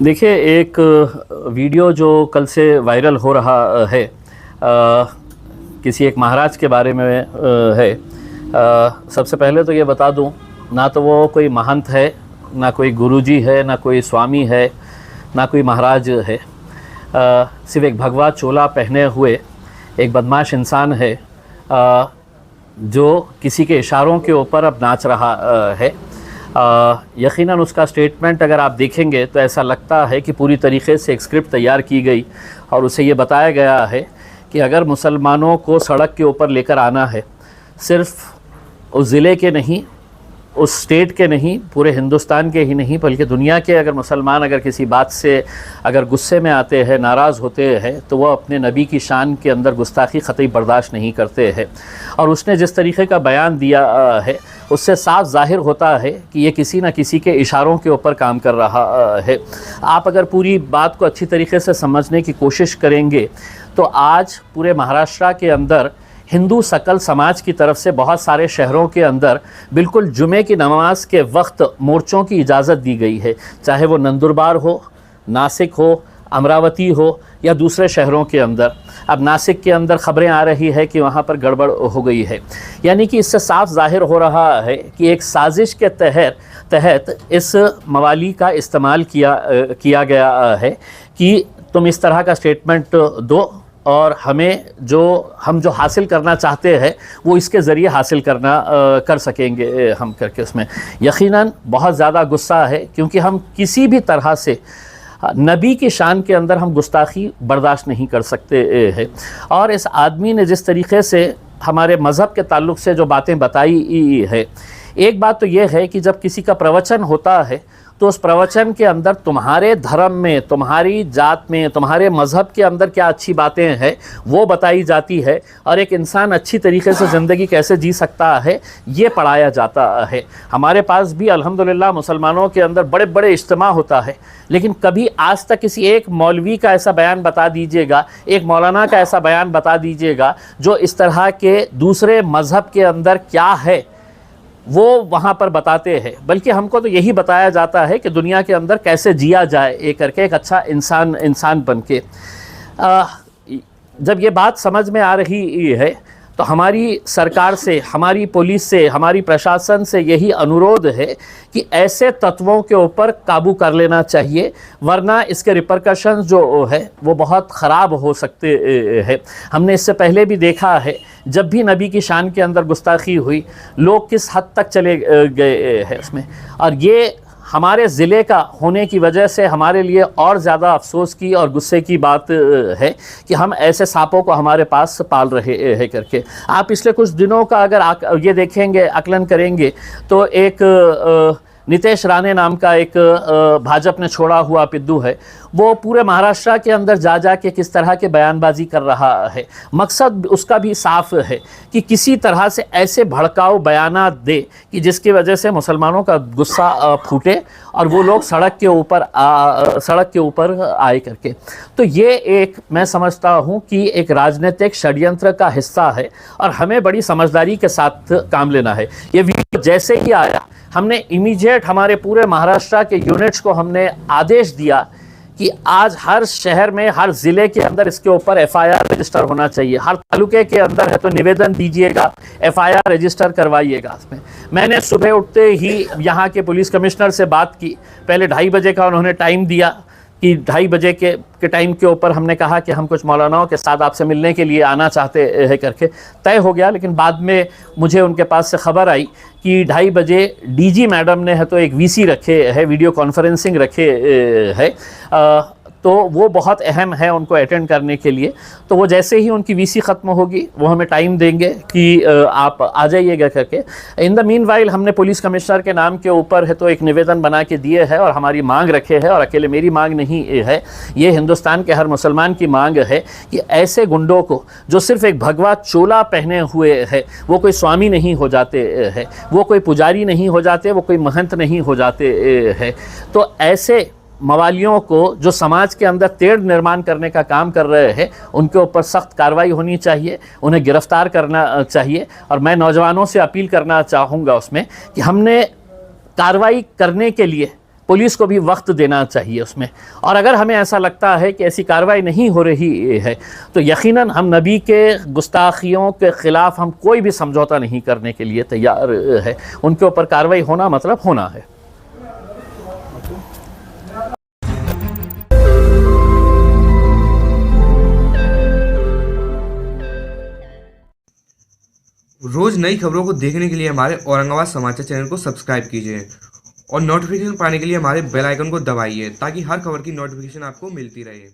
देखिए, एक वीडियो जो कल से वायरल हो रहा है, किसी एक महाराज के बारे में है। सबसे पहले तो ये बता दूं, ना तो वो कोई महंत है, ना कोई गुरुजी है, ना कोई स्वामी है, ना कोई महाराज है। सिर्फ एक भगवा चोला पहने हुए एक बदमाश इंसान है, जो किसी के इशारों के ऊपर अब नाच रहा है। यकीनन उसका स्टेटमेंट अगर आप देखेंगे तो ऐसा लगता है कि पूरी तरीके से एक स्क्रिप्ट तैयार की गई और उसे ये बताया गया है कि अगर मुसलमानों को सड़क के ऊपर लेकर आना है, सिर्फ उस ज़िले के नहीं, उस स्टेट के नहीं, पूरे हिंदुस्तान के ही नहीं, बल्कि दुनिया के अगर मुसलमान अगर किसी बात से अगर गुस्से में आते हैं, नाराज़ होते हैं, तो वह अपने नबी की शान के अंदर गुस्ताखी ख़तई बर्दाश्त नहीं करते हैं। और उसने जिस तरीक़े का बयान दिया है, उससे साफ ज़ाहिर होता है कि ये किसी न किसी के इशारों के ऊपर काम कर रहा है। आप अगर पूरी बात को अच्छी तरीके से समझने की कोशिश करेंगे तो आज पूरे महाराष्ट्र के अंदर हिंदू सकल समाज की तरफ से बहुत सारे शहरों के अंदर बिल्कुल जुमे की नमाज के वक्त मोर्चों की इजाज़त दी गई है, चाहे वो नंदुरबार हो, नासिक हो, अमरावती हो या दूसरे शहरों के अंदर। अब नासिक के अंदर ख़बरें आ रही है कि वहाँ पर गड़बड़ हो गई है, यानी कि इससे साफ ज़ाहिर हो रहा है कि एक साजिश के तहत इस मवाली का इस्तेमाल किया गया है कि तुम इस तरह का स्टेटमेंट दो और हम जो हासिल करना चाहते हैं वो इसके ज़रिए हासिल कर सकेंगे हम करके। उसमें यकीनन बहुत ज़्यादा गुस्सा है, क्योंकि हम किसी भी तरह से नबी की शान के अंदर हम गुस्ताखी बर्दाश्त नहीं कर सकते हैं। और इस आदमी ने जिस तरीक़े से हमारे मज़हब के ताल्लुक़ से जो बातें बताई है, एक बात तो ये है कि जब किसी का प्रवचन होता है तो उस प्रवचन के अंदर तुम्हारे धर्म में, तुम्हारी जात में, तुम्हारे मज़हब के अंदर क्या अच्छी बातें हैं वो बताई जाती है, और एक इंसान अच्छी तरीके से ज़िंदगी कैसे जी सकता है ये पढ़ाया जाता है। हमारे पास भी अल्हम्दुलिल्लाह मुसलमानों के अंदर बड़े बड़े इज्तिमा होता है, लेकिन कभी आज तक किसी एक मौलवी का ऐसा बयान बता दीजिएगा, एक मौलाना का ऐसा बयान बता दीजिएगा जो इस तरह के दूसरे मज़हब के अंदर क्या है वो वहाँ पर बताते हैं। बल्कि हमको तो यही बताया जाता है कि दुनिया के अंदर कैसे जिया जाए एक करके, एक अच्छा इंसान बन के। जब ये बात समझ में आ रही है तो हमारी सरकार से, हमारी पुलिस से, हमारी प्रशासन से यही अनुरोध है कि ऐसे तत्वों के ऊपर काबू कर लेना चाहिए, वरना इसके रिपरकशंस जो है वो बहुत ख़राब हो सकते हैं। हमने इससे पहले भी देखा है, जब भी नबी की शान के अंदर गुस्ताखी हुई, लोग किस हद तक चले गए हैं उसमें। और ये हमारे ज़िले का होने की वजह से हमारे लिए और ज़्यादा अफसोस की और गुस्से की बात है कि हम ऐसे सांपों को हमारे पास पाल रहे हैं करके। आप पिछले कुछ दिनों का अगर ये देखेंगे, आकलन करेंगे, तो एक नितेश राणे नाम का एक भाजपा ने छोड़ा हुआ पिद्दू है, वो पूरे महाराष्ट्र के अंदर जा के किस तरह के बयानबाजी कर रहा है। मकसद उसका भी साफ है कि किसी तरह से ऐसे भड़काऊ बयानात दे कि जिसकी वजह से मुसलमानों का गुस्सा फूटे और वो लोग सड़क के ऊपर आए करके। तो ये एक, मैं समझता हूँ कि एक राजनीतिक षड्यंत्र का हिस्सा है और हमें बड़ी समझदारी के साथ काम लेना है। ये वीडियो जैसे ही आया, हमने इमीडिएट हमारे पूरे महाराष्ट्र के यूनिट्स को हमने आदेश दिया कि आज हर शहर में, हर ज़िले के अंदर इसके ऊपर एफआईआर रजिस्टर होना चाहिए। हर तालुके के अंदर है तो निवेदन दीजिएगा, एफआईआर रजिस्टर करवाइएगा इसमें। मैंने सुबह उठते ही यहाँ के पुलिस कमिश्नर से बात की। पहले 2:30 बजे का उन्होंने टाइम दिया कि 2:30 बजे के टाइम के ऊपर हमने कहा कि हम कुछ मौलानाओं के साथ आपसे मिलने के लिए आना चाहते हैं करके तय हो गया। लेकिन बाद में मुझे उनके पास से ख़बर आई कि 2:30 बजे डीजी मैडम ने है तो एक वीसी रखे है, वीडियो कॉन्फ्रेंसिंग रखे है, तो वो बहुत अहम है उनको अटेंड करने के लिए। तो वो जैसे ही उनकी वीसी ख़त्म होगी वो हमें टाइम देंगे कि आप आ जाइएगा करके। इन द मीन वाइल हमने पुलिस कमिश्नर के नाम के ऊपर है तो एक निवेदन बना के दिए है और हमारी मांग रखे है, और अकेले मेरी मांग नहीं है, ये हिंदुस्तान के हर मुसलमान की मांग है कि ऐसे गुंडों को जो सिर्फ़ एक भगवा चोला पहने हुए है, वो कोई स्वामी नहीं हो जाते हैं, वो कोई पुजारी नहीं हो जाते, वो कोई महंत नहीं हो जाते हैं, तो ऐसे मवालियों को जो समाज के अंदर तेढ़ निर्माण करने का काम कर रहे हैं उनके ऊपर सख्त कार्रवाई होनी चाहिए, उन्हें गिरफ़्तार करना चाहिए। और मैं नौजवानों से अपील करना चाहूँगा उसमें कि हमने कार्रवाई करने के लिए पुलिस को भी वक्त देना चाहिए उसमें। और अगर हमें ऐसा लगता है कि ऐसी कार्रवाई नहीं हो रही है तो यकीनन हम नबी के गुस्ताखियों के ख़िलाफ़ हम कोई भी समझौता नहीं करने के लिए तैयार है। उनके ऊपर कार्रवाई होना मतलब होना है। रोज नई खबरों को देखने के लिए हमारे औरंगाबाद समाचार चैनल को सब्सक्राइब कीजिए और नोटिफिकेशन पाने के लिए हमारे बेल आइकन को दबाइए ताकि हर खबर की नोटिफिकेशन आपको मिलती रहे।